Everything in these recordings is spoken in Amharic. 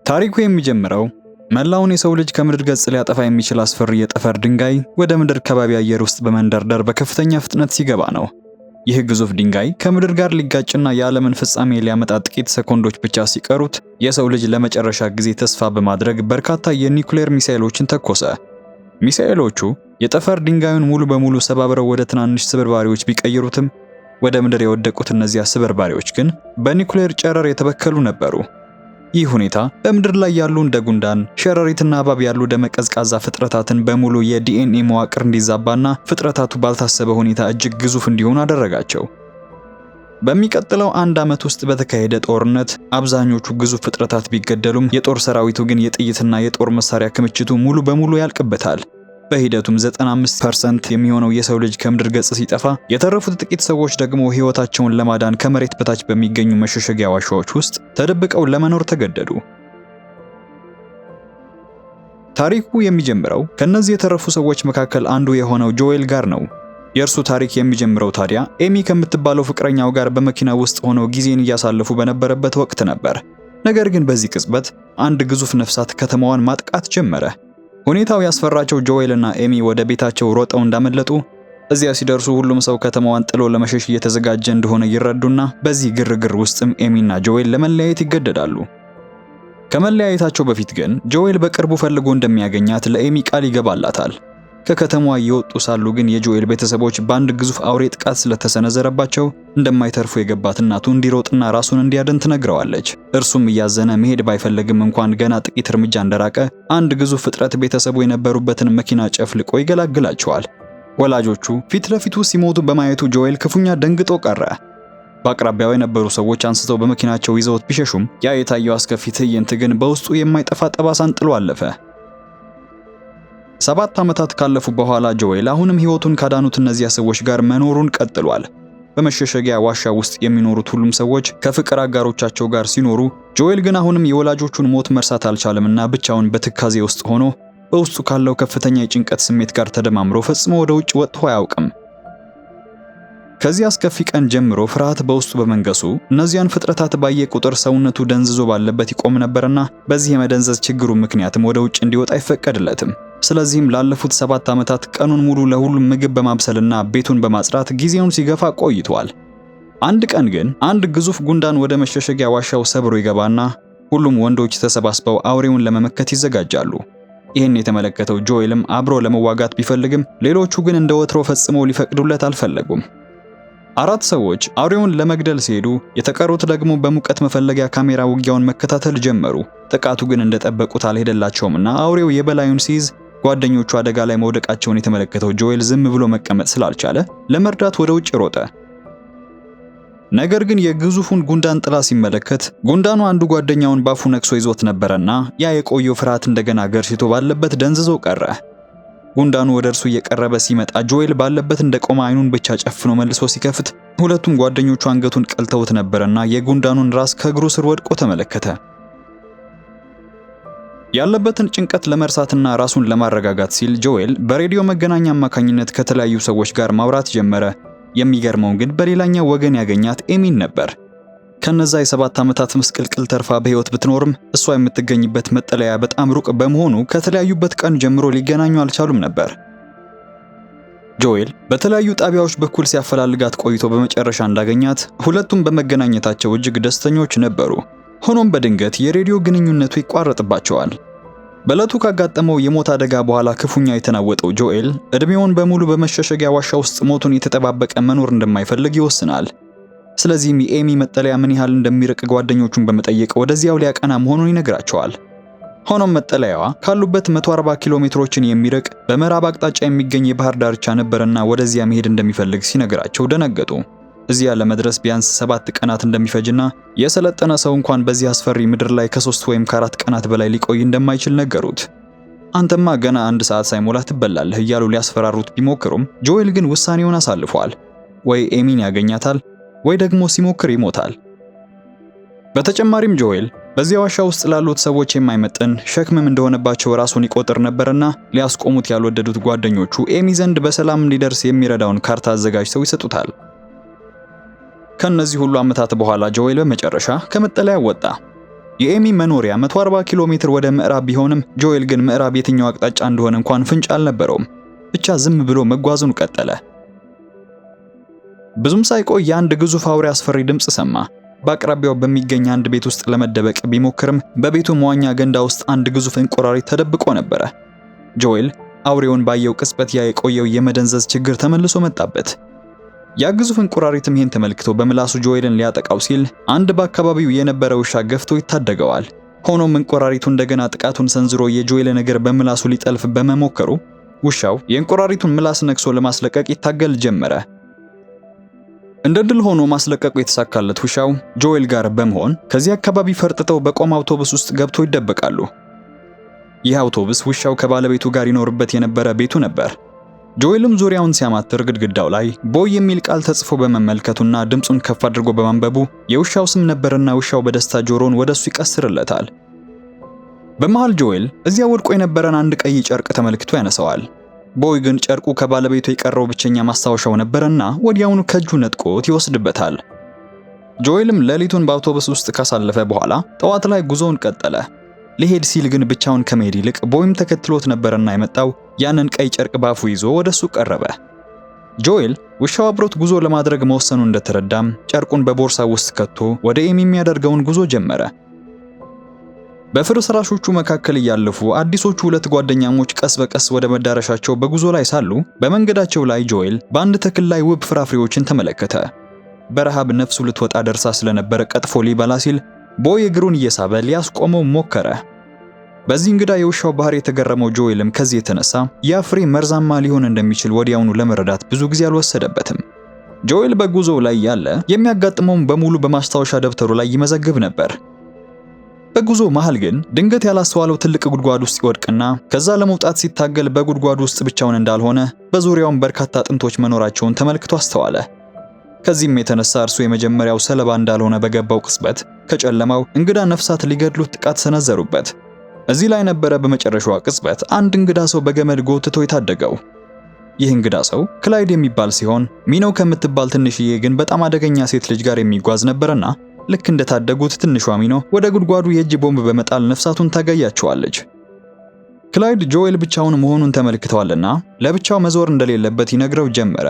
ታሪኩ የሚጀምረው መላውን የሰው ልጅ ከምድር ገጽ ሊያጠፋ የሚችል አስፈሪ የጠፈር ድንጋይ ወደ ምድር ከባቢ አየር ውስጥ በመንደርደር በከፍተኛ ፍጥነት ሲገባ ነው። ይህ ግዙፍ ድንጋይ ከምድር ጋር ሊጋጭና የዓለምን ፍጻሜ ሊያመጣ ጥቂት ሰኮንዶች ብቻ ሲቀሩት የሰው ልጅ ለመጨረሻ ጊዜ ተስፋ በማድረግ በርካታ የኒውክሌር ሚሳኤሎችን ተኮሰ። ሚሳኤሎቹ የጠፈር ድንጋዩን ሙሉ በሙሉ ሰባብረው ወደ ትናንሽ ስብርባሪዎች ቢቀይሩትም ወደ ምድር የወደቁት እነዚያ ስብርባሪዎች ግን በኒውክሌር ጨረር የተበከሉ ነበሩ። ይህ ሁኔታ በምድር ላይ ያሉ እንደ ጉንዳን፣ ሸረሪትና እባብ ያሉ ደመ ቀዝቃዛ ፍጥረታትን በሙሉ የዲኤንኤ መዋቅር እንዲዛባና ፍጥረታቱ ባልታሰበ ሁኔታ እጅግ ግዙፍ እንዲሆኑ አደረጋቸው። በሚቀጥለው 1 ዓመት ውስጥ በተካሄደ ጦርነት አብዛኞቹ ግዙፍ ፍጥረታት ቢገደሉም የጦር ሰራዊቱ ግን የጥይትና የጦር መሳሪያ ክምችቱ ሙሉ በሙሉ ያልቅበታል። በሂደቱም 95% የሚሆነው የሰው ልጅ ከምድር ገጽ ሲጠፋ የተረፉት ጥቂት ሰዎች ደግሞ ሕይወታቸውን ለማዳን ከመሬት በታች በሚገኙ መሸሸጊያ ዋሻዎች ውስጥ ተደብቀው ለመኖር ተገደዱ። ታሪኩ የሚጀምረው ከነዚህ የተረፉ ሰዎች መካከል አንዱ የሆነው ጆኤል ጋር ነው። የእርሱ ታሪክ የሚጀምረው ታዲያ ኤሚ ከምትባለው ፍቅረኛው ጋር በመኪና ውስጥ ሆነው ጊዜን እያሳለፉ በነበረበት ወቅት ነበር። ነገር ግን በዚህ ቅጽበት አንድ ግዙፍ ነፍሳት ከተማዋን ማጥቃት ጀመረ። ሁኔታው ያስፈራቸው ጆኤል እና ኤሚ ወደ ቤታቸው ሮጠው እንዳመለጡ እዚያ ሲደርሱ ሁሉም ሰው ከተማዋን ጥሎ ለመሸሽ እየተዘጋጀ እንደሆነ ይረዱና በዚህ ግርግር ውስጥም ኤሚ እና ጆኤል ለመለያየት ይገደዳሉ። ከመለያየታቸው በፊት ግን ጆኤል በቅርቡ ፈልጎ እንደሚያገኛት ለኤሚ ቃል ይገባላታል። ከከተማዋ እየወጡ ሳሉ ግን የጆኤል ቤተሰቦች በአንድ ግዙፍ አውሬ ጥቃት ስለተሰነዘረባቸው እንደማይተርፉ የገባት እናቱ እንዲሮጥና ራሱን እንዲያድን ትነግረዋለች። እርሱም እያዘነ መሄድ ባይፈልግም እንኳን ገና ጥቂት እርምጃ እንደራቀ አንድ ግዙፍ ፍጥረት ቤተሰቡ የነበሩበትን መኪና ጨፍልቆ ይገላግላቸዋል። ወላጆቹ ፊት ለፊቱ ሲሞቱ በማየቱ ጆኤል ክፉኛ ደንግጦ ቀረ። በአቅራቢያው የነበሩ ሰዎች አንስተው በመኪናቸው ይዘውት ቢሸሹም ያ የታየው አስከፊ ትዕይንት ግን በውስጡ የማይጠፋ ጠባሳን ጥሎ አለፈ። 7 ዓመታት ካለፉ በኋላ ጆኤል አሁንም ሕይወቱን ካዳኑት እነዚያ ሰዎች ጋር መኖሩን ቀጥሏል። በመሸሸጊያ ዋሻ ውስጥ የሚኖሩት ሁሉም ሰዎች ከፍቅር አጋሮቻቸው ጋር ሲኖሩ፣ ጆኤል ግን አሁንም የወላጆቹን ሞት መርሳት አልቻለምና ብቻውን በትካዜ ውስጥ ሆኖ በውስጡ ካለው ከፍተኛ የጭንቀት ስሜት ጋር ተደማምሮ ፈጽሞ ወደ ውጭ ወጥቶ አያውቅም። ከዚህ አስከፊ ቀን ጀምሮ ፍርሃት በውስጡ በመንገሱ እነዚያን ፍጥረታት ባየ ቁጥር ሰውነቱ ደንዝዞ ባለበት ይቆም ነበርና በዚህ የመደንዘዝ ችግሩ ምክንያትም ወደ ውጭ እንዲወጣ አይፈቀድለትም። ስለዚህም ላለፉት 7 ዓመታት ቀኑን ሙሉ ለሁሉም ምግብ በማብሰልና ቤቱን በማጽዳት ጊዜውን ሲገፋ ቆይቷል። አንድ ቀን ግን አንድ ግዙፍ ጉንዳን ወደ መሸሸጊያ ዋሻው ሰብሮ ይገባና ሁሉም ወንዶች ተሰባስበው አውሬውን ለመመከት ይዘጋጃሉ። ይህን የተመለከተው ጆኤልም አብሮ ለመዋጋት ቢፈልግም ሌሎቹ ግን እንደ ወትሮ ፈጽመው ሊፈቅዱለት አልፈለጉም። 4 ሰዎች አውሬውን ለመግደል ሲሄዱ የተቀሩት ደግሞ በሙቀት መፈለጊያ ካሜራ ውጊያውን መከታተል ጀመሩ። ጥቃቱ ግን እንደጠበቁት አልሄደላቸውምና አውሬው የበላዩን ሲይዝ ጓደኞቹ አደጋ ላይ መውደቃቸውን የተመለከተው ጆኤል ዝም ብሎ መቀመጥ ስላልቻለ ለመርዳት ወደ ውጭ ሮጠ። ነገር ግን የግዙፉን ጉንዳን ጥላ ሲመለከት ጉንዳኑ አንዱ ጓደኛውን ባፉ ነክሶ ይዞት ነበርና ያ የቆየው ፍርሃት እንደገና ገርሽቶ ባለበት ደንዝዞ ቀረ። ጉንዳኑ ወደ እርሱ እየቀረበ ሲመጣ ጆኤል ባለበት እንደቆመ አይኑን ብቻ ጨፍኖ መልሶ ሲከፍት ሁለቱም ጓደኞቹ አንገቱን ቀልተውት ነበርና የጉንዳኑን ራስ ከእግሩ ስር ወድቆ ተመለከተ። ያለበትን ጭንቀት ለመርሳትና ራሱን ለማረጋጋት ሲል ጆኤል በሬዲዮ መገናኛ አማካኝነት ከተለያዩ ሰዎች ጋር ማውራት ጀመረ። የሚገርመው ግን በሌላኛው ወገን ያገኛት ኤሚን ነበር። ከነዛ የ7 ዓመታት ምስቅልቅል ተርፋ በሕይወት ብትኖርም እሷ የምትገኝበት መጠለያ በጣም ሩቅ በመሆኑ ከተለያዩበት ቀን ጀምሮ ሊገናኙ አልቻሉም ነበር። ጆኤል በተለያዩ ጣቢያዎች በኩል ሲያፈላልጋት ቆይቶ በመጨረሻ እንዳገኛት ሁለቱም በመገናኘታቸው እጅግ ደስተኞች ነበሩ። ሆኖም በድንገት የሬዲዮ ግንኙነቱ ይቋረጥባቸዋል። በዕለቱ ካጋጠመው የሞት አደጋ በኋላ ክፉኛ የተናወጠው ጆኤል እድሜውን በሙሉ በመሸሸጊያ ዋሻ ውስጥ ሞቱን የተጠባበቀ መኖር እንደማይፈልግ ይወስናል። ስለዚህም የኤሚ መጠለያ ምን ያህል እንደሚርቅ ጓደኞቹን በመጠየቅ ወደዚያው ሊያቀና መሆኑን ይነግራቸዋል። ሆኖም መጠለያዋ ካሉበት 140 ኪሎ ሜትሮችን የሚርቅ በምዕራብ አቅጣጫ የሚገኝ የባህር ዳርቻ ነበርና ወደዚያ መሄድ እንደሚፈልግ ሲነግራቸው ደነገጡ። እዚያ ለመድረስ ቢያንስ 7 ቀናት እንደሚፈጅና የሰለጠነ ሰው እንኳን በዚህ አስፈሪ ምድር ላይ ከ3 ወይም ከ4 ቀናት በላይ ሊቆይ እንደማይችል ነገሩት። አንተማ ገና 1 ሰዓት ሳይሞላ ትበላለህ እያሉ ሊያስፈራሩት ቢሞክሩም ጆኤል ግን ውሳኔውን አሳልፏል። ወይ ኤሚን ያገኛታል ወይ ደግሞ ሲሞክር ይሞታል። በተጨማሪም ጆኤል በዚያ ዋሻ ውስጥ ላሉት ሰዎች የማይመጥን ሸክምም እንደሆነባቸው ራሱን ይቆጥር ነበርና ሊያስቆሙት ያልወደዱት ጓደኞቹ ኤሚ ዘንድ በሰላም እንዲደርስ የሚረዳውን ካርታ አዘጋጅተው ይሰጡታል። ከነዚህ ሁሉ ዓመታት በኋላ ጆኤል በመጨረሻ ከመጠለያ ወጣ። የኤሚ መኖሪያ 140 ኪሎ ሜትር ወደ ምዕራብ ቢሆንም ጆኤል ግን ምዕራብ የትኛው አቅጣጫ እንደሆነ እንኳን ፍንጭ አልነበረውም። ብቻ ዝም ብሎ መጓዙን ቀጠለ። ብዙም ሳይቆይ የአንድ ግዙፍ አውሬ አስፈሪ ድምፅ ሰማ። በአቅራቢያው በሚገኝ አንድ ቤት ውስጥ ለመደበቅ ቢሞክርም በቤቱ መዋኛ ገንዳ ውስጥ አንድ ግዙፍ እንቁራሪት ተደብቆ ነበረ። ጆኤል አውሬውን ባየው ቅጽበት ያ የቆየው የመደንዘዝ ችግር ተመልሶ መጣበት። ያ ግዙፍ እንቁራሪትም ይህን ተመልክቶ በምላሱ ጆኤልን ሊያጠቃው ሲል አንድ በአካባቢው የነበረ ውሻ ገፍቶ ይታደገዋል። ሆኖም እንቁራሪቱ እንደገና ጥቃቱን ሰንዝሮ የጆኤልን እግር በምላሱ ሊጠልፍ በመሞከሩ ውሻው የእንቁራሪቱን ምላስ ነክሶ ለማስለቀቅ ይታገል ጀመረ። እንደ ድል ሆኖ ማስለቀቁ የተሳካለት ውሻው ጆኤል ጋር በመሆን ከዚህ አካባቢ ፈርጥተው በቆመ አውቶቡስ ውስጥ ገብቶ ይደበቃሉ። ይህ አውቶቡስ ውሻው ከባለቤቱ ጋር ይኖርበት የነበረ ቤቱ ነበር። ጆኤልም ዙሪያውን ሲያማትር ግድግዳው ላይ ቦይ የሚል ቃል ተጽፎ በመመልከቱና ድምፁን ከፍ አድርጎ በማንበቡ የውሻው ስም ነበርና ውሻው በደስታ ጆሮን ወደሱ ይቀስርለታል። በመሃል ጆኤል እዚያ ወድቆ የነበረን አንድ ቀይ ጨርቅ ተመልክቶ ያነሳዋል። ቦይ ግን ጨርቁ ከባለቤቱ የቀረው ብቸኛ ማስታወሻው ነበርና ወዲያውኑ ከእጁ ነጥቆት ይወስድበታል። ጆኤልም ሌሊቱን በአውቶቡስ ውስጥ ካሳለፈ በኋላ ጠዋት ላይ ጉዞውን ቀጠለ። ሊሄድ ሲል ግን ብቻውን ከመሄድ ይልቅ ቦይም ተከትሎት ነበርና የመጣው ያንን ቀይ ጨርቅ ባፉ ይዞ ወደሱ ቀረበ። ጆኤል ውሻው አብሮት ጉዞ ለማድረግ መወሰኑ እንደተረዳም ጨርቁን በቦርሳው ውስጥ ከቶ ወደ ኤሚ የሚያደርገውን ጉዞ ጀመረ። በፍርስራሾቹ መካከል እያለፉ አዲሶቹ ሁለት ጓደኛሞች ቀስ በቀስ ወደ መዳረሻቸው በጉዞ ላይ ሳሉ በመንገዳቸው ላይ ጆኤል በአንድ ተክል ላይ ውብ ፍራፍሬዎችን ተመለከተ። በረሃብ ነፍሱ ልትወጣ ደርሳ ስለነበረ ቀጥፎ ሊበላ ሲል ቦይ እግሩን እየሳበ ሊያስቆመው ሞከረ። በዚህ እንግዳ የውሻው ባህሪ የተገረመው ጆኤልም ከዚህ የተነሳ ያ ፍሬ መርዛማ ሊሆን እንደሚችል ወዲያውኑ ለመረዳት ብዙ ጊዜ አልወሰደበትም። ጆኤል በጉዞው ላይ ያለ የሚያጋጥመውን በሙሉ በማስታወሻ ደብተሩ ላይ ይመዘግብ ነበር። በጉዞ መሃል ግን ድንገት ያላስተዋለው ትልቅ ጉድጓድ ውስጥ ይወድቅና ከዛ ለመውጣት ሲታገል በጉድጓዱ ውስጥ ብቻውን እንዳልሆነ በዙሪያውም በርካታ አጥንቶች መኖራቸውን ተመልክቶ አስተዋለ። ከዚህም የተነሳ እርሱ የመጀመሪያው ሰለባ እንዳልሆነ በገባው ቅጽበት ከጨለማው እንግዳ ነፍሳት ሊገድሉት ጥቃት ሰነዘሩበት። እዚህ ላይ ነበረ በመጨረሻዋ ቅጽበት አንድ እንግዳ ሰው በገመድ ጎትቶ የታደገው። ይህ እንግዳ ሰው ክላይድ የሚባል ሲሆን ሚኖ ከምትባል ትንሽዬ ግን በጣም አደገኛ ሴት ልጅ ጋር የሚጓዝ ነበርና ልክ እንደታደጉት ትንሿ ሚኖ ወደ ጉድጓዱ የእጅ ቦምብ በመጣል ነፍሳቱን ታገያቸዋለች። ክላይድ ጆኤል ብቻውን መሆኑን ተመልክተዋልና ለብቻው መዞር እንደሌለበት ይነግረው ጀመረ።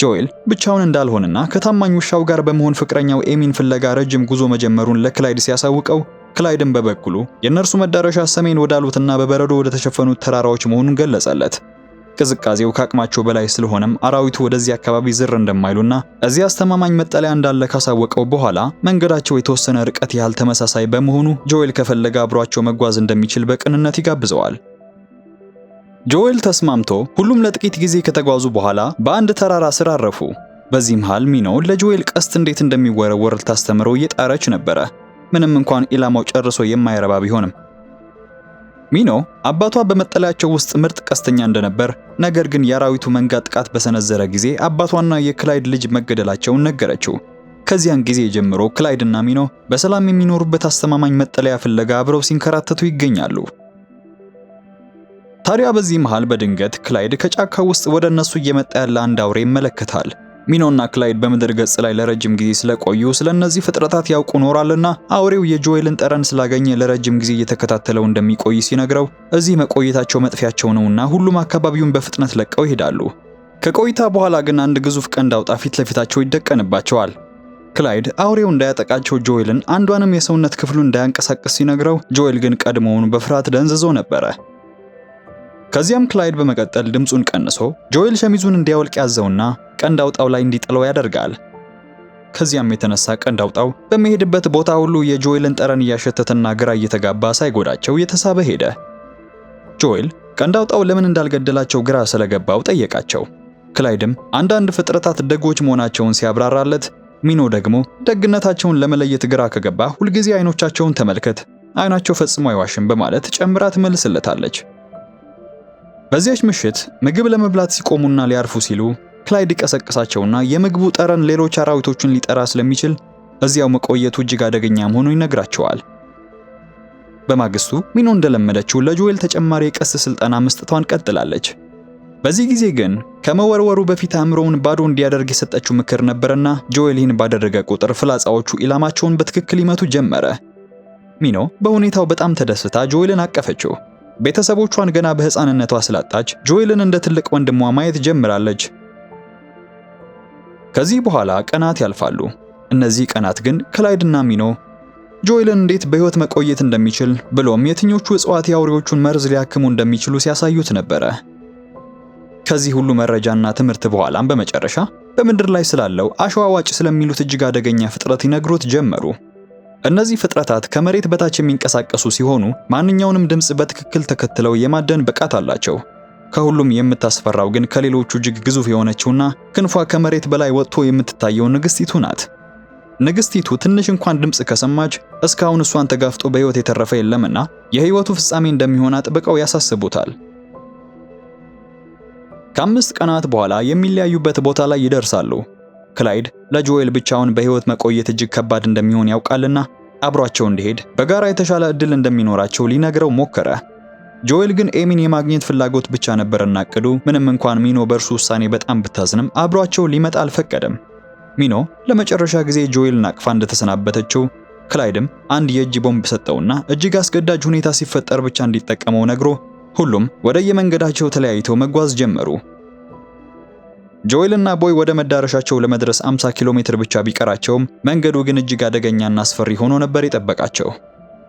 ጆኤል ብቻውን እንዳልሆነና ከታማኝ ውሻው ጋር በመሆን ፍቅረኛው ኤሚን ፍለጋ ረጅም ጉዞ መጀመሩን ለክላይድ ሲያሳውቀው ክላይድም በበኩሉ የእነርሱ መዳረሻ ሰሜን ወዳሉትና በበረዶ ወደ ተሸፈኑት ተራራዎች መሆኑን ገለጸለት። ቅዝቃዜው ከአቅማቸው በላይ ስለሆነም አራዊቱ ወደዚህ አካባቢ ዝር እንደማይሉና እዚህ አስተማማኝ መጠለያ እንዳለ ካሳወቀው በኋላ መንገዳቸው የተወሰነ ርቀት ያህል ተመሳሳይ በመሆኑ ጆኤል ከፈለገ አብሯቸው መጓዝ እንደሚችል በቅንነት ይጋብዘዋል። ጆኤል ተስማምቶ ሁሉም ለጥቂት ጊዜ ከተጓዙ በኋላ በአንድ ተራራ ስር አረፉ። በዚህ መሃል ሚኖ ለጆኤል ቀስት እንዴት እንደሚወረወር ልታስተምረው እየጣረች ነበረ፣ ምንም እንኳን ኢላማው ጨርሶ የማይረባ ቢሆንም። ሚኖ አባቷ በመጠለያቸው ውስጥ ምርጥ ቀስተኛ እንደነበር፣ ነገር ግን የአራዊቱ መንጋ ጥቃት በሰነዘረ ጊዜ አባቷና የክላይድ ልጅ መገደላቸውን ነገረችው። ከዚያን ጊዜ ጀምሮ ክላይድና ሚኖ በሰላም የሚኖሩበት አስተማማኝ መጠለያ ፍለጋ አብረው ሲንከራተቱ ይገኛሉ። ታዲያ በዚህ መሃል በድንገት ክላይድ ከጫካው ውስጥ ወደ እነሱ እየመጣ ያለ አንድ አውሬ ይመለከታል። ሚኖና ክላይድ በምድር ገጽ ላይ ለረጅም ጊዜ ስለቆዩ ስለነዚህ ፍጥረታት ያውቁ ኖራልና አውሬው የጆኤልን ጠረን ስላገኘ ለረጅም ጊዜ እየተከታተለው እንደሚቆይ ሲነግረው እዚህ መቆየታቸው መጥፊያቸው ነውና ሁሉም አካባቢውን በፍጥነት ለቀው ይሄዳሉ። ከቆይታ በኋላ ግን አንድ ግዙፍ ቀንድ አውጣ ፊት ለፊታቸው ይደቀንባቸዋል። ክላይድ አውሬው እንዳያጠቃቸው ጆኤልን አንዷንም የሰውነት ክፍሉን እንዳያንቀሳቅስ ሲነግረው ጆኤል ግን ቀድሞውኑ በፍርሃት ደንዝዞ ነበረ። ከዚያም ክላይድ በመቀጠል ድምፁን ቀንሶ ጆኤል ሸሚዙን እንዲያወልቅ ያዘውና ቀንድ አውጣው ላይ እንዲጥለው ያደርጋል። ከዚያም የተነሳ ቀንድ አውጣው በሚሄድበት ቦታ ሁሉ የጆኤልን ጠረን እያሸተተና ግራ እየተጋባ ሳይጎዳቸው እየተሳበ ሄደ። ጆኤል ቀንድ አውጣው ለምን እንዳልገደላቸው ግራ ስለገባው ጠየቃቸው። ክላይድም አንዳንድ ፍጥረታት ደጎች መሆናቸውን ሲያብራራለት፣ ሚኖ ደግሞ ደግነታቸውን ለመለየት ግራ ከገባ ሁልጊዜ አይኖቻቸውን ተመልከት፣ አይናቸው ፈጽሞ አይዋሽም በማለት ጨምራ ትመልስለታለች። በዚያች ምሽት ምግብ ለመብላት ሲቆሙና ሊያርፉ ሲሉ ክላይድ ቀሰቀሳቸውና የምግቡ ጠረን ሌሎች አራዊቶችን ሊጠራ ስለሚችል እዚያው መቆየቱ እጅግ አደገኛ መሆኑን ይነግራቸዋል። በማግስቱ ሚኖ እንደለመደችው ለጆኤል ተጨማሪ የቀስት ስልጠና መስጠቷን ቀጥላለች። በዚህ ጊዜ ግን ከመወርወሩ በፊት አእምሮውን ባዶ እንዲያደርግ የሰጠችው ምክር ነበርና ጆኤል ይህን ባደረገ ቁጥር ፍላጻዎቹ ኢላማቸውን በትክክል ይመቱ ጀመረ። ሚኖ በሁኔታው በጣም ተደስታ ጆኤልን አቀፈችው። ቤተሰቦቿን ገና በሕፃንነቷ ስላጣች ጆኤልን እንደ ትልቅ ወንድሟ ማየት ጀምራለች። ከዚህ በኋላ ቀናት ያልፋሉ። እነዚህ ቀናት ግን ክላይድና ሚኖ ጆኤልን እንዴት በሕይወት መቆየት እንደሚችል ብሎም የትኞቹ እጽዋት የአውሬዎቹን መርዝ ሊያክሙ እንደሚችሉ ሲያሳዩት ነበረ። ከዚህ ሁሉ መረጃና ትምህርት በኋላም በመጨረሻ በምድር ላይ ስላለው አሸዋዋጭ ስለሚሉት እጅግ አደገኛ ፍጥረት ይነግሩት ጀመሩ። እነዚህ ፍጥረታት ከመሬት በታች የሚንቀሳቀሱ ሲሆኑ ማንኛውንም ድምፅ በትክክል ተከትለው የማደን ብቃት አላቸው። ከሁሉም የምታስፈራው ግን ከሌሎቹ እጅግ ግዙፍ የሆነችውና ክንፏ ከመሬት በላይ ወጥቶ የምትታየው ንግስቲቱ ናት። ንግስቲቱ ትንሽ እንኳን ድምፅ ከሰማች እስካሁን እሷን ተጋፍጦ በሕይወት የተረፈ የለምና የሕይወቱ ፍጻሜ እንደሚሆን አጥብቀው ያሳስቡታል። ከ5 ቀናት በኋላ የሚለያዩበት ቦታ ላይ ይደርሳሉ። ክላይድ ለጆኤል ብቻውን በሕይወት መቆየት እጅግ ከባድ እንደሚሆን ያውቃልና አብሯቸው እንዲሄድ በጋራ የተሻለ ዕድል እንደሚኖራቸው ሊነግረው ሞከረ። ጆኤል ግን ኤሚን የማግኘት ፍላጎት ብቻ ነበርና እቅዱ ምንም እንኳን ሚኖ በእርሱ ውሳኔ በጣም ብታዝንም አብሯቸው ሊመጣ አልፈቀደም። ሚኖ ለመጨረሻ ጊዜ ጆኤልን አቅፋ እንደተሰናበተችው ክላይድም አንድ የእጅ ቦምብ ሰጠውና እጅግ አስገዳጅ ሁኔታ ሲፈጠር ብቻ እንዲጠቀመው ነግሮ ሁሉም ወደ የመንገዳቸው ተለያይተው መጓዝ ጀመሩ። ጆኤልና ቦይ ወደ መዳረሻቸው ለመድረስ 50 ኪሎ ሜትር ብቻ ቢቀራቸውም መንገዱ ግን እጅግ አደገኛና አስፈሪ ሆኖ ነበር የጠበቃቸው።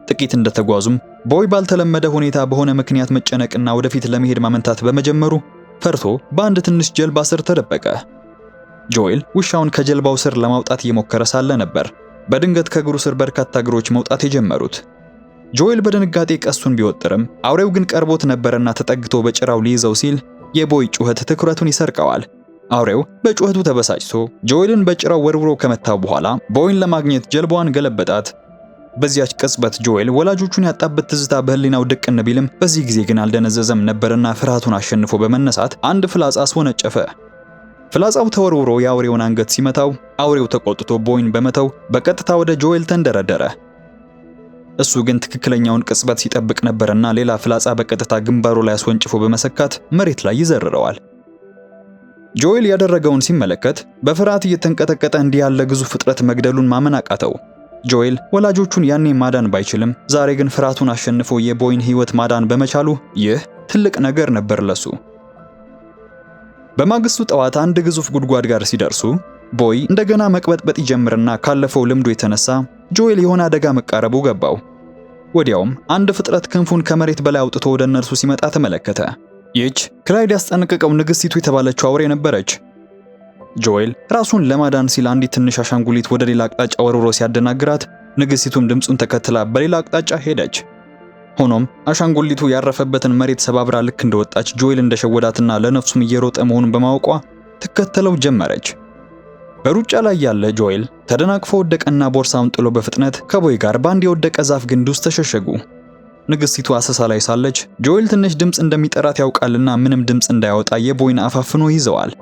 ጥቂት እንደተጓዙም ቦይ ባልተለመደ ሁኔታ በሆነ ምክንያት መጨነቅና ወደፊት ለመሄድ ማመንታት በመጀመሩ ፈርቶ በአንድ ትንሽ ጀልባ ስር ተደበቀ። ጆኤል ውሻውን ከጀልባው ስር ለማውጣት እየሞከረ ሳለ ነበር በድንገት ከእግሩ ስር በርካታ እግሮች መውጣት የጀመሩት። ጆኤል በድንጋጤ ቀሱን ቢወጥርም አውሬው ግን ቀርቦት ነበርና ተጠግቶ በጭራው ሊይዘው ሲል የቦይ ጩኸት ትኩረቱን ይሰርቀዋል። አውሬው በጩኸቱ ተበሳጭቶ ጆኤልን በጭራው ወርውሮ ከመታው በኋላ ቦይን ለማግኘት ጀልባዋን ገለበጣት። በዚያች ቅጽበት ጆኤል ወላጆቹን ያጣበት ትዝታ በህሊናው ድቅን ቢልም በዚህ ጊዜ ግን አልደነዘዘም ነበርና ፍርሃቱን አሸንፎ በመነሳት አንድ ፍላጻ አስወነጨፈ። ፍላጻው ተወርውሮ የአውሬውን አንገት ሲመታው አውሬው ተቆጥቶ ቦይን በመተው በቀጥታ ወደ ጆኤል ተንደረደረ። እሱ ግን ትክክለኛውን ቅጽበት ሲጠብቅ ነበርና ሌላ ፍላጻ በቀጥታ ግንባሩ ላይ አስወንጭፎ በመሰካት መሬት ላይ ይዘርረዋል። ጆኤል ያደረገውን ሲመለከት በፍርሃት እየተንቀጠቀጠ እንዲህ ያለ ግዙፍ ፍጥረት መግደሉን ማመን አቃተው። ጆኤል ወላጆቹን ያኔ ማዳን ባይችልም ዛሬ ግን ፍርሃቱን አሸንፎ የቦይን ሕይወት ማዳን በመቻሉ ይህ ትልቅ ነገር ነበር ለሱ። በማግስቱ ጠዋት አንድ ግዙፍ ጉድጓድ ጋር ሲደርሱ ቦይ እንደገና መቅበጥበጥ ይጀምርና ካለፈው ልምዱ የተነሳ ጆኤል የሆነ አደጋ መቃረቡ ገባው። ወዲያውም አንድ ፍጥረት ክንፉን ከመሬት በላይ አውጥቶ ወደ እነርሱ ሲመጣ ተመለከተ። ይህች ክላይድ ያስጠነቀቀው ንግስቲቱ የተባለችው አውሬ ነበረች። ጆኤል ራሱን ለማዳን ሲል አንዲት ትንሽ አሻንጉሊት ወደ ሌላ አቅጣጫ ወርውሮ ሲያደናግራት ንግስቲቱም ድምፁን ተከትላ በሌላ አቅጣጫ ሄደች። ሆኖም አሻንጉሊቱ ያረፈበትን መሬት ሰባብራ ልክ እንደወጣች ጆኤል እንደሸወዳትና ለነፍሱም እየሮጠ መሆኑን በማወቋ ትከተለው ጀመረች። በሩጫ ላይ ያለ ጆኤል ተደናቅፎ ወደቀና ቦርሳውን ጥሎ በፍጥነት ከቦይ ጋር በአንድ የወደቀ ዛፍ ግንድ ውስጥ ተሸሸጉ። ንግስቲቱ አሰሳ ላይ ሳለች ጆኤል ትንሽ ድምፅ እንደሚጠራት ያውቃልና ምንም ድምፅ እንዳያወጣ የቦይን አፋፍኖ ይዘዋል።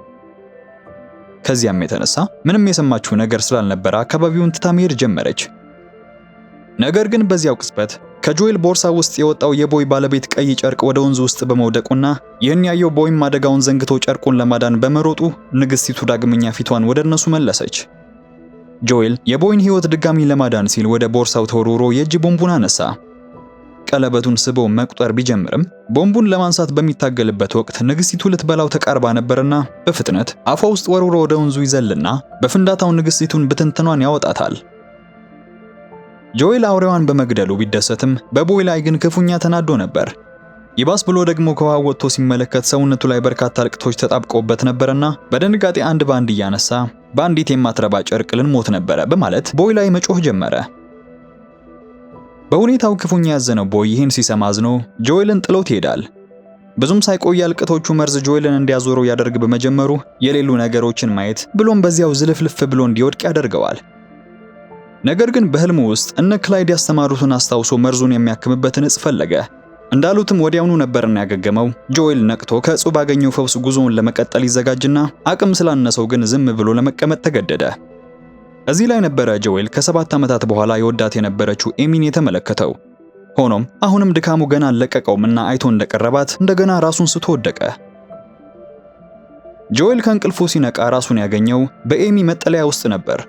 ከዚያም የተነሳ ምንም የሰማችው ነገር ስላልነበረ አካባቢውን ትታ መሄድ ጀመረች። ነገር ግን በዚያው ቅጽበት ከጆኤል ቦርሳ ውስጥ የወጣው የቦይ ባለቤት ቀይ ጨርቅ ወደ ወንዙ ውስጥ በመውደቁና ይህን ያየው ቦይም አደጋውን ዘንግቶ ጨርቁን ለማዳን በመሮጡ ንግስቲቱ ዳግመኛ ፊቷን ወደ እነሱ መለሰች። ጆኤል የቦይን ሕይወት ድጋሚ ለማዳን ሲል ወደ ቦርሳው ተወርውሮ የእጅ ቦምቡን አነሳ። ቀለበቱን ስቦ መቁጠር ቢጀምርም ቦምቡን ለማንሳት በሚታገልበት ወቅት ንግስቲቱ ልትበላው ተቃርባ ነበርና በፍጥነት አፏ ውስጥ ወርውሮ ወደ ወንዙ ይዘልና በፍንዳታው ንግስቲቱን ብትንትኗን ያወጣታል። ጆኤል አውሬዋን በመግደሉ ቢደሰትም በቦይ ላይ ግን ክፉኛ ተናዶ ነበር። ይባስ ብሎ ደግሞ ከውሃ ወጥቶ ሲመለከት ሰውነቱ ላይ በርካታ እልቅቶች ተጣብቀውበት ነበርና በድንጋጤ አንድ ባንድ እያነሳ በአንዲት የማትረባ ጨርቅ ልንሞት ነበረ በማለት ቦይ ላይ መጮህ ጀመረ። በሁኔታው ክፉኛ ያዘነው ቦይ ይህን ሲሰማ አዝኖ ጆኤልን ጥሎት ይሄዳል። ብዙም ሳይቆይ እልቅቶቹ መርዝ ጆኤልን እንዲያዞረው ያደርግ በመጀመሩ የሌሉ ነገሮችን ማየት ብሎም በዚያው ዝልፍልፍ ብሎ እንዲወድቅ ያደርገዋል። ነገር ግን በህልሙ ውስጥ እነ ክላይድ ያስተማሩትን አስታውሶ መርዙን የሚያክምበትን እጽ ፈለገ። እንዳሉትም ወዲያውኑ ነበርና ያገገመው። ጆኤል ነቅቶ ከእጹ ባገኘው ፈውስ ጉዞውን ለመቀጠል ይዘጋጅና አቅም ስላነሰው ግን ዝም ብሎ ለመቀመጥ ተገደደ። እዚህ ላይ ነበረ ጆኤል ከ7 ዓመታት በኋላ የወዳት የነበረችው ኤሚን የተመለከተው። ሆኖም አሁንም ድካሙ ገና አልለቀቀውምና አይቶ እንደቀረባት እንደገና ራሱን ስቶ ወደቀ። ጆኤል ከእንቅልፉ ሲነቃ ራሱን ያገኘው በኤሚ መጠለያ ውስጥ ነበር።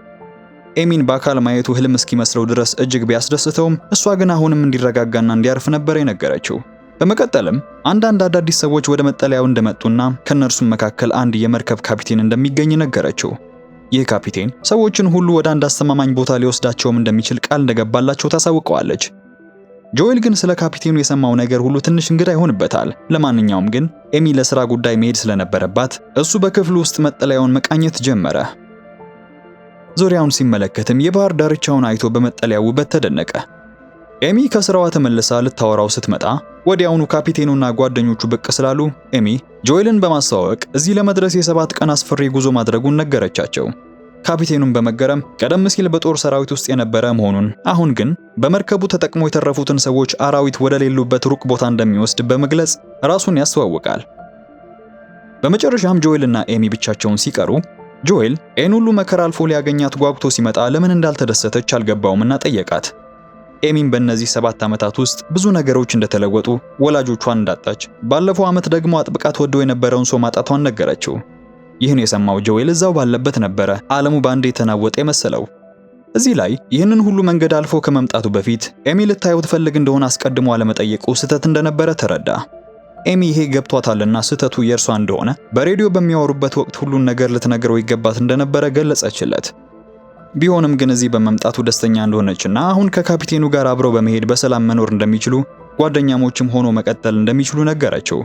ኤሚን በአካል ማየቱ ህልም እስኪመስለው ድረስ እጅግ ቢያስደስተውም እሷ ግን አሁንም እንዲረጋጋና እንዲያርፍ ነበር የነገረችው። በመቀጠልም አንዳንድ አዳዲስ ሰዎች ወደ መጠለያው እንደመጡና ከነርሱም መካከል አንድ የመርከብ ካፒቴን እንደሚገኝ ነገረችው። ይህ ካፒቴን ሰዎችን ሁሉ ወደ አንድ አስተማማኝ ቦታ ሊወስዳቸውም እንደሚችል ቃል እንደገባላቸው ታሳውቀዋለች። ጆኤል ግን ስለ ካፒቴኑ የሰማው ነገር ሁሉ ትንሽ እንግዳ ይሆንበታል። ለማንኛውም ግን ኤሚ ለሥራ ጉዳይ መሄድ ስለነበረባት እሱ በክፍሉ ውስጥ መጠለያውን መቃኘት ጀመረ። ዙሪያውን ሲመለከትም የባህር ዳርቻውን አይቶ በመጠለያው ውበት ተደነቀ። ኤሚ ከስራዋ ተመልሳ ልታወራው ስትመጣ ወዲያውኑ ካፒቴኑና ጓደኞቹ ብቅ ስላሉ ኤሚ ጆኤልን በማስተዋወቅ እዚህ ለመድረስ የ7 ቀን አስፈሪ ጉዞ ማድረጉን ነገረቻቸው። ካፒቴኑን በመገረም ቀደም ሲል በጦር ሰራዊት ውስጥ የነበረ መሆኑን አሁን ግን በመርከቡ ተጠቅሞ የተረፉትን ሰዎች አራዊት ወደ ሌሉበት ሩቅ ቦታ እንደሚወስድ በመግለጽ ራሱን ያስተዋውቃል። በመጨረሻም ጆኤልና ኤሚ ብቻቸውን ሲቀሩ ጆኤል ኤን ሁሉ መከራ አልፎ ሊያገኛት ጓጉቶ ሲመጣ ለምን እንዳልተደሰተች አልገባውምና ጠየቃት። ኤሚን በእነዚህ 7 ዓመታት ውስጥ ብዙ ነገሮች እንደተለወጡ፣ ወላጆቿን እንዳጣች፣ ባለፈው ዓመት ደግሞ አጥብቃት ወደው የነበረውን ሰው ማጣቷን ነገረችው። ይህን የሰማው ጆኤል እዛው ባለበት ነበረ ዓለሙ ባንዴ የተናወጠ የመሰለው። እዚህ ላይ ይህንን ሁሉ መንገድ አልፎ ከመምጣቱ በፊት ኤሚ ልታየው ትፈልግ እንደሆነ አስቀድሞ አለመጠየቁ ስህተት እንደነበረ ተረዳ። ኤሚ ይሄ ገብቷታልና ስህተቱ የእርሷ እንደሆነ በሬዲዮ በሚያወሩበት ወቅት ሁሉን ነገር ልትነግረው ይገባት እንደነበረ ገለጸችለት። ቢሆንም ግን እዚህ በመምጣቱ ደስተኛ እንደሆነችና አሁን ከካፒቴኑ ጋር አብረው በመሄድ በሰላም መኖር እንደሚችሉ፣ ጓደኛሞችም ሆኖ መቀጠል እንደሚችሉ ነገረችው።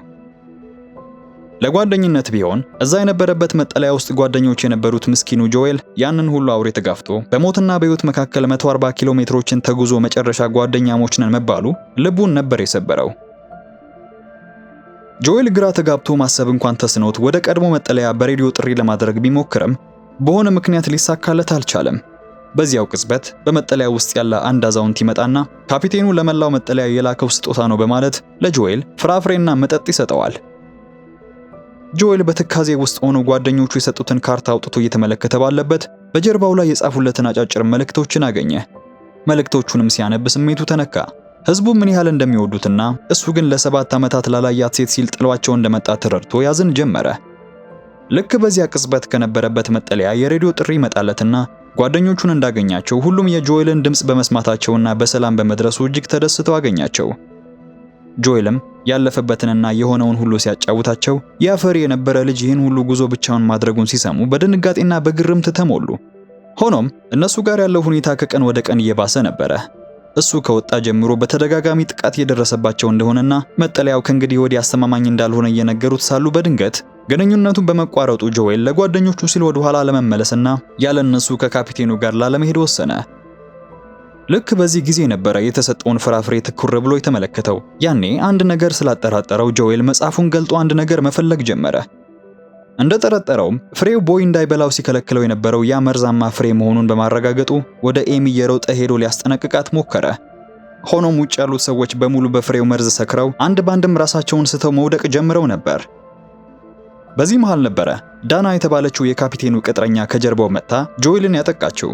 ለጓደኝነት ቢሆን እዛ የነበረበት መጠለያ ውስጥ ጓደኞች የነበሩት ምስኪኑ ጆኤል ያንን ሁሉ አውሬ ተጋፍቶ በሞትና በሕይወት መካከል 140 ኪሎ ሜትሮችን ተጉዞ መጨረሻ ጓደኛሞች ነን መባሉ ልቡን ነበር የሰበረው። ጆኤል ግራ ተጋብቶ ማሰብ እንኳን ተስኖት ወደ ቀድሞ መጠለያ በሬዲዮ ጥሪ ለማድረግ ቢሞክርም በሆነ ምክንያት ሊሳካለት አልቻለም። በዚያው ቅጽበት በመጠለያ ውስጥ ያለ አንድ አዛውንት ይመጣና ካፒቴኑ ለመላው መጠለያ የላከው ስጦታ ነው በማለት ለጆኤል ፍራፍሬና መጠጥ ይሰጠዋል። ጆኤል በትካዜ ውስጥ ሆኖ ጓደኞቹ የሰጡትን ካርታ አውጥቶ እየተመለከተ ባለበት በጀርባው ላይ የጻፉለትን አጫጭር መልእክቶችን አገኘ። መልእክቶቹንም ሲያነብ ስሜቱ ተነካ። ህዝቡ ምን ያህል እንደሚወዱትና እሱ ግን ለ7 ዓመታት ላላያት ሴት ሲል ጥሏቸው እንደመጣ ተረድቶ ያዝን ጀመረ። ልክ በዚያ ቅጽበት ከነበረበት መጠለያ የሬዲዮ ጥሪ ይመጣለትና ጓደኞቹን እንዳገኛቸው ሁሉም የጆኤልን ድምጽ በመስማታቸውና በሰላም በመድረሱ እጅግ ተደስተው አገኛቸው። ጆኤልም ያለፈበትንና የሆነውን ሁሉ ሲያጫውታቸው ያፈሪ የነበረ ልጅ ይህን ሁሉ ጉዞ ብቻውን ማድረጉን ሲሰሙ በድንጋጤና በግርምት ተሞሉ። ሆኖም እነሱ ጋር ያለው ሁኔታ ከቀን ወደ ቀን እየባሰ ነበረ። እሱ ከወጣ ጀምሮ በተደጋጋሚ ጥቃት እየደረሰባቸው እንደሆነና መጠለያው ከእንግዲህ ወዲህ አስተማማኝ እንዳልሆነ እየነገሩት ሳሉ በድንገት ግንኙነቱን በመቋረጡ ጆኤል ለጓደኞቹ ሲል ወደ ኋላ ለመመለስና ያለ እነሱ ከካፒቴኑ ጋር ላለመሄድ ወሰነ። ልክ በዚህ ጊዜ ነበረ የተሰጠውን ፍራፍሬ ትኩር ብሎ የተመለከተው። ያኔ አንድ ነገር ስላጠራጠረው ጆኤል መጽሐፉን ገልጦ አንድ ነገር መፈለግ ጀመረ። እንደጠረጠረውም ፍሬው ቦይ እንዳይበላው ሲከለክለው የነበረው ያ መርዛማ ፍሬ መሆኑን በማረጋገጡ ወደ ኤሚ የሮጠ ሄዶ ሊያስጠነቅቃት ሞከረ። ሆኖም ውጭ ያሉት ሰዎች በሙሉ በፍሬው መርዝ ሰክረው አንድ ባንድም ራሳቸውን ስተው መውደቅ ጀምረው ነበር። በዚህ መሃል ነበረ ዳና የተባለችው የካፒቴኑ ቅጥረኛ ከጀርባው መጥታ ጆኤልን ያጠቃችው።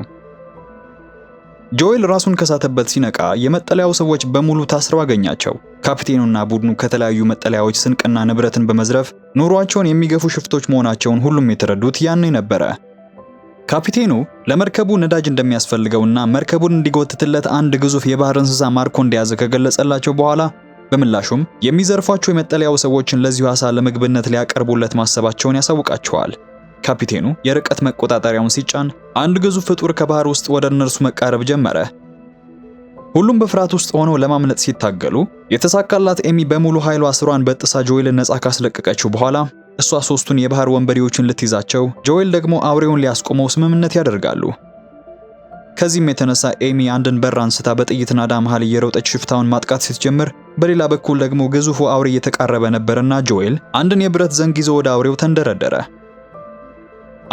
ጆኤል ራሱን ከሳተበት ሲነቃ የመጠለያው ሰዎች በሙሉ ታስረው አገኛቸው። ካፒቴኑና ቡድኑ ከተለያዩ መጠለያዎች ስንቅና ንብረትን በመዝረፍ ኑሯቸውን የሚገፉ ሽፍቶች መሆናቸውን ሁሉም የተረዱት ያኔ ነበረ። ካፒቴኑ ለመርከቡ ነዳጅ እንደሚያስፈልገውና መርከቡን እንዲጎትትለት አንድ ግዙፍ የባህር እንስሳ ማርኮ እንደያዘ ከገለጸላቸው በኋላ በምላሹም የሚዘርፏቸው የመጠለያው ሰዎችን ለዚሁ አሳ ለምግብነት ሊያቀርቡለት ማሰባቸውን ያሳውቃቸዋል። ካፒቴኑ የርቀት መቆጣጠሪያውን ሲጫን አንድ ግዙፍ ፍጡር ከባህር ውስጥ ወደ እነርሱ መቃረብ ጀመረ። ሁሉም በፍርሃት ውስጥ ሆነው ለማምለጥ ሲታገሉ የተሳካላት ኤሚ በሙሉ ኃይሏ ስሯን በጥሳ ጆኤልን ነፃ ካስለቀቀችው በኋላ እሷ 3ቱን የባህር ወንበዴዎችን ልትይዛቸው፣ ጆኤል ደግሞ አውሬውን ሊያስቆመው ስምምነት ያደርጋሉ። ከዚህም የተነሳ ኤሚ አንድን በር አንስታ በጥይት ናዳ መሃል እየሮጠች ሽፍታውን ማጥቃት ስትጀምር፣ በሌላ በኩል ደግሞ ግዙፉ አውሬ እየተቃረበ ነበርና ጆኤል አንድን የብረት ዘንግ ይዞ ወደ አውሬው ተንደረደረ።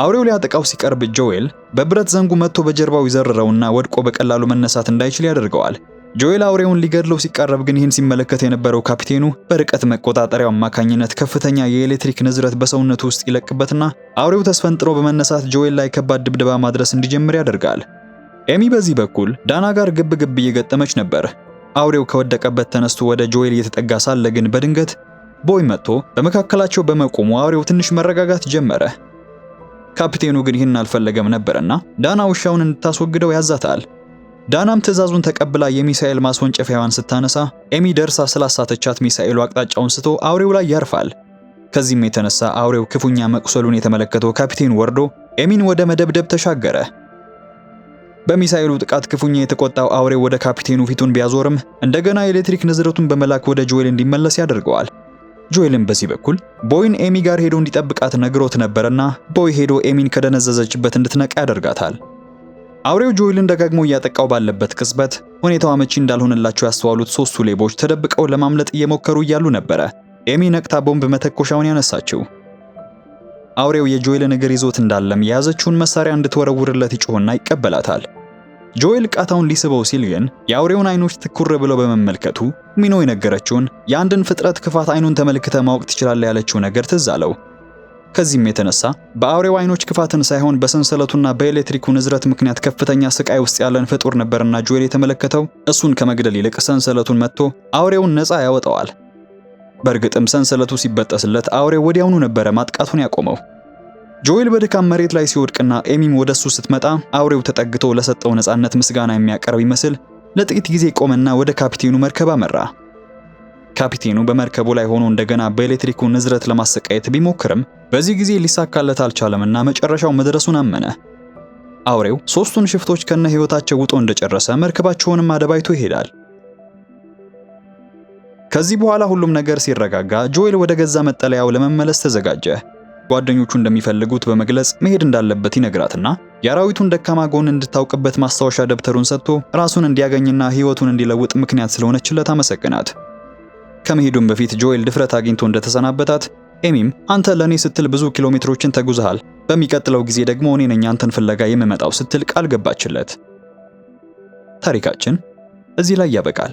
አውሬው ሊያጠቃው ሲቀርብ ጆኤል በብረት ዘንጉ መጥቶ በጀርባው ይዘርረውና ወድቆ በቀላሉ መነሳት እንዳይችል ያደርገዋል። ጆኤል አውሬውን ሊገድለው ሲቃረብ ግን ይህን ሲመለከት የነበረው ካፒቴኑ በርቀት መቆጣጠሪያው አማካኝነት ከፍተኛ የኤሌክትሪክ ንዝረት በሰውነቱ ውስጥ ይለቅበትና አውሬው ተስፈንጥሮ በመነሳት ጆኤል ላይ ከባድ ድብደባ ማድረስ እንዲጀምር ያደርጋል። ኤሚ በዚህ በኩል ዳና ጋር ግብ እየገጠመች ነበር። አውሬው ከወደቀበት ተነስቶ ወደ ጆኤል እየተጠጋ ሳለ ግን በድንገት ቦይ መጥቶ በመካከላቸው በመቆሙ አውሬው ትንሽ መረጋጋት ጀመረ። ካፒቴኑ ግን ይህን አልፈለገም ነበርና ዳና ውሻውን እንድታስወግደው ያዛታል። ዳናም ትዕዛዙን ተቀብላ የሚሳኤል ማስወንጨፊያዋን ስታነሳ ኤሚ ደርሳ ስላሳተቻት ሚሳኤሉ አቅጣጫውን ስቶ አውሬው ላይ ያርፋል። ከዚህም የተነሳ አውሬው ክፉኛ መቁሰሉን የተመለከተው ካፒቴኑ ወርዶ ኤሚን ወደ መደብደብ ተሻገረ። በሚሳኤሉ ጥቃት ክፉኛ የተቆጣው አውሬው ወደ ካፒቴኑ ፊቱን ቢያዞርም እንደገና የኤሌክትሪክ ንዝረቱን በመላክ ወደ ጆኤል እንዲመለስ ያደርገዋል። ጆኤልም በዚህ በኩል ቦይን ኤሚ ጋር ሄዶ እንዲጠብቃት ነግሮት ነበርና ቦይ ሄዶ ኤሚን ከደነዘዘችበት እንድትነቃ ያደርጋታል። አውሬው ጆኤልን ደጋግሞ እያጠቃው ባለበት ቅጽበት ሁኔታው አመቺ እንዳልሆነላቸው ያስተዋሉት ሶስቱ ሌቦች ተደብቀው ለማምለጥ እየሞከሩ እያሉ ነበረ ኤሚ ነቅታ ቦምብ መተኮሻውን ያነሳችው። አውሬው የጆኤልን እግር ይዞት እንዳለም የያዘችውን መሳሪያ እንድትወረውርለት ይጮህና ይቀበላታል። ጆኤል ቃታውን ሊስበው ሲል ግን የአውሬውን አይኖች ትኩር ብለው በመመልከቱ ሚኖ የነገረችውን የአንድን ፍጥረት ክፋት አይኑን ተመልክተ ማወቅ ትችላለህ ያለችው ነገር ትዝ አለው። ከዚህም የተነሳ በአውሬው አይኖች ክፋትን ሳይሆን በሰንሰለቱና በኤሌክትሪኩ ንዝረት ምክንያት ከፍተኛ ስቃይ ውስጥ ያለን ፍጡር ነበርና ጆኤል የተመለከተው እሱን ከመግደል ይልቅ ሰንሰለቱን መጥቶ አውሬውን ነፃ ያወጣዋል። በእርግጥም ሰንሰለቱ ሲበጠስለት አውሬው ወዲያውኑ ነበረ ማጥቃቱን ያቆመው። ጆኤል በድካም መሬት ላይ ሲወድቅና ኤሚም ወደሱ ስትመጣ አውሬው ተጠግቶ ለሰጠው ነፃነት ምስጋና የሚያቀርብ ይመስል ለጥቂት ጊዜ ቆመና ወደ ካፒቴኑ መርከብ አመራ። ካፒቴኑ በመርከቡ ላይ ሆኖ እንደገና በኤሌክትሪኩ ንዝረት ለማሰቃየት ቢሞክርም በዚህ ጊዜ ሊሳካለት አልቻለምና መጨረሻው መድረሱን አመነ። አውሬው ሶስቱን ሽፍቶች ከነ ህይወታቸው ውጦ እንደጨረሰ መርከባቸውንም አደባይቶ ይሄዳል። ከዚህ በኋላ ሁሉም ነገር ሲረጋጋ ጆኤል ወደ ገዛ መጠለያው ለመመለስ ተዘጋጀ። ጓደኞቹ እንደሚፈልጉት በመግለጽ መሄድ እንዳለበት ይነግራትና የአራዊቱን ደካማ ጎን እንድታውቅበት ማስታወሻ ደብተሩን ሰጥቶ ራሱን እንዲያገኝና ህይወቱን እንዲለውጥ ምክንያት ስለሆነችለት አመሰግናት። ከመሄዱም በፊት ጆኤል ድፍረት አግኝቶ እንደተሰናበታት ኤሚም አንተ ለኔ ስትል ብዙ ኪሎ ሜትሮችን ተጉዘሃል፣ በሚቀጥለው ጊዜ ደግሞ እኔ ነኝ አንተን ፍለጋ የምመጣው ስትል ቃል ገባችለት። ታሪካችን እዚህ ላይ ያበቃል።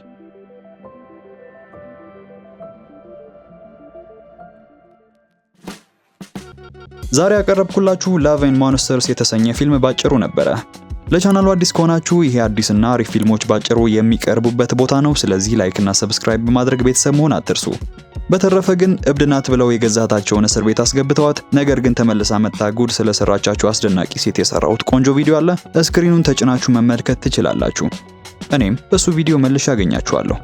ዛሬ ያቀረብኩላችሁ ላቭ ኤንድ ሞንስተርስ የተሰኘ ፊልም ባጭሩ ነበረ። ለቻናሉ አዲስ ከሆናችሁ ይሄ አዲስና አሪፍ ፊልሞች ባጭሩ የሚቀርቡበት ቦታ ነው። ስለዚህ ላይክ እና ሰብስክራይብ በማድረግ ቤተሰብ መሆን አትርሱ። በተረፈ ግን እብድ ናት ብለው የገዛታቸውን እስር ቤት አስገብተዋት ነገር ግን ተመልሳ መጣ ጉድ ስለሰራቻችሁ አስደናቂ ሴት የሰራሁት ቆንጆ ቪዲዮ አለ። ስክሪኑን ተጭናችሁ መመልከት ትችላላችሁ። እኔም በሱ ቪዲዮ መልሼ አገኛችኋለሁ።